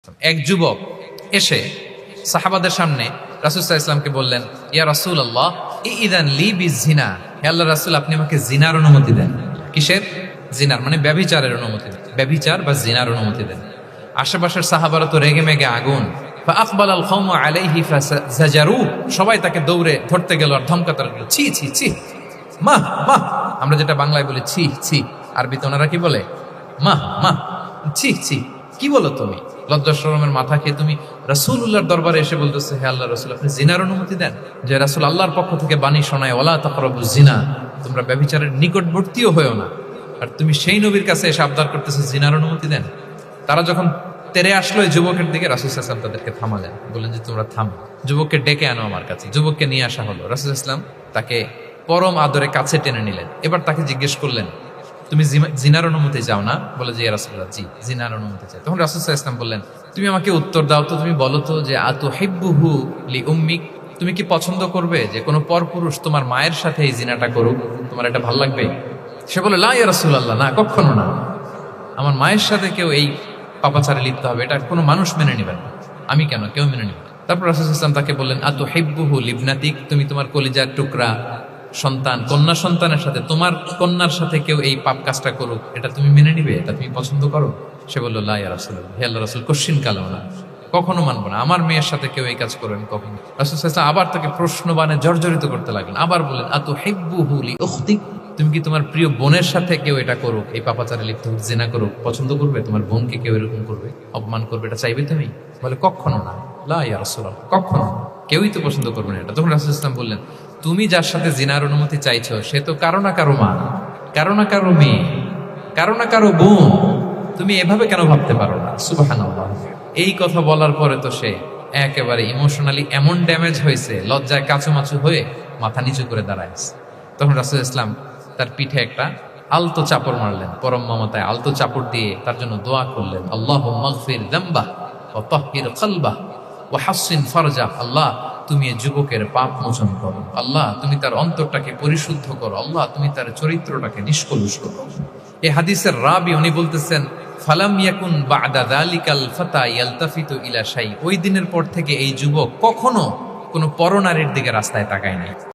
এক যুবক এসে সাহাবাদের সামনে রাসূল সাল্লাল্লাহু আলাইহি ওয়াসাল্লামকে বললেন, ইয়া রাসূলুল্লাহ ইযান লি বিজিনা, হে আল্লাহর রাসূল আপনি আমাকে জিনার অনুমতি দেন। কিসের? জিনার মানে ব্যভিচারের অনুমতি দেন, ব্যভিচার বা জিনার অনুমতি দেন। আশেপাশের সাহাবারা তো রেগে মেগে আগুন। ফাআকবালাল কওমু আলাইহি ফাজাজারু, সবাই তাকে দৌড়ে ধরতে গেল আর ধমকাতে লাগলো, ছি ছি ছি, মাহ মাহ। আমরা যেটা বাংলায় বলি ছি ছি, আরবিতে ওনারা কি বলে? মাহ মাহ, ছি ছি, কি বলো তুমি? লজ্জা শরমের মাথা খেয়ে তুমি রাসূলুল্লাহর দরবারে এসে বলতেছে, হে আল্লাহর রাসূল আপনি জিনার অনুমতি দেন। যে রাসূল আল্লাহর পক্ষ থেকে বাণী শোনায়, ওয়ালা তাকরাবুজ জিনা, তোমরা ব্যভিচারের নিকটবর্তীও হয়েও না। আর তুমি সেই নবীর কাছে এসে আবদার করতেছো জিনার অনুমতি দেন। তারা যখন তেরে আসলো এই যুবকের দিকে, রাসূল সাল্লাল্লাহু আলাইহি ওয়াসাল্লাম তাদেরকে থামালেন, বললেন যে তোমরা থামো, যুবককে ডেকে আনো আমার কাছে। যুবককে নিয়ে আসা হলো, রাসূল সাল্লাল্লাহু আলাইহি ওয়াসাল্লাম তাকে পরম আদরে কাছে টেনে নিলেন। এবার তাকে জিজ্ঞেস করলেন, তুমি জিনার অনুমতি চাও না? বলে যে ইয়া রাসূলুল্লাহ জি জিনার অনুমতি চাই। তখন রাসূল সাল্লাল্লাহু আলাইহি ওয়াসাল্লাম বললেন, তুমি আমাকে উত্তর দাও তো, তুমি বলো তো যে আতুহিব্বুহু লি উম্মিক, তুমি কি পছন্দ করবে যে কোনো পরপুরুষ তোমার মায়ের সাথে এই জিনাটা করুক? তোমার এটা ভালো লাগবে? সে বলে লা ইয়া রাসূলুল্লাহ, না কখনো না, আমার মায়ের সাথে কেউ এই পাপাচারে লিপ্ত হবে এটা কোনো মানুষ মেনে নেবে না। আমি কেন, কেউ মেনে নেবে না। তারপর রাসূল সাল্লাল্লাহু আলাইহি ওয়াসাল্লাম তাকে বললেন আতুহিব্বুহু লিবনাতিক, তুমি তোমার কলিজার টুকরা সন্তান, কন্যা সন্তানের সাথে, তোমার কন্যার সাথে কেউ এই পাপ কাজটা করুক, এটা তুমি মেনে নিবে? এটা তুমি পছন্দ করো? সে বলল লা ইয়া রাসূলুল্লাহ, হে আল্লাহর রাসূল কশিন কালাও না, কখনো মানবো না, আমার মেয়ের সাথে কেউ এই কাজ করবেন কখনো। রাসূল সাল্লাল্লাহু আলাইহি ওয়াসাল্লাম আবার তাকে প্রশ্নবাণে জর্জরিত করতে লাগলেন, আবার বললেন আতুহিব্বুহু লি উখতিক, তুমি কি তোমার প্রিয় বোনের সাথে কেউ এটা করুক, এই পাপাচারে লিপ্ত হোক, জিনা করুক, পছন্দ করবে? তোমার বোনকে কেউ এরকম করবে, অপমান করবে, এটা চাইবে তুমি? বলে কখনো না, লা ইয়া রাসূলুল্লাহ, কখনো, কেউই তো পছন্দ করবে না এটা। তখন রাসূল সাল্লাল্লাহু আলাইহি ওয়াসাল্লাম বললেন, তুমি যার সাথে জিনার অনুমতি চাইছো সে তো কারো না কারো মা, কারো না কারো মেয়ে, কারো না কারো বোন, তুমি এভাবে কেন ভাবতে পারো না? সুবহানাল্লাহ। এই কথা বলার পরে তো সে একেবারে ইমোশনালি এমন ড্যামেজ হয়েছে, লজ্জায় কাচুমাচু হয়ে মাথা নিচু করে দাঁড়ায়ছে। তখন রাসূল ইসলাম তার পিঠে একটা আলতো চাপড় মারলেন, পরম মমতায় আলতো চাপড় দিয়ে তার জন্য দোয়া করলেন, আল্লাহুম্মা গফির যামবাহ ওয়া তাহহির কলবাহ ওয়া হাসসিন ফারজাহ, আল্লাহ তুমি এই যুবকের পাপ মোচন করো, আল্লাহ তুমি তার অন্তরটাকে পরিশুদ্ধ করো, আল্লাহ তুমি তার চরিত্রটাকে নিষ্কলুষ করো। এই হাদিসের রাবি উনি বলতেছেন, ফালাম ইয়াকুন বা'দা যালিকাল ফাতা ইয়ালতাফিতু ইলা শাই, ওই দিনের পর থেকে এই যুবক কখনো কোনো পরনারীর দিকে রাস্তায় তাকায় নাই।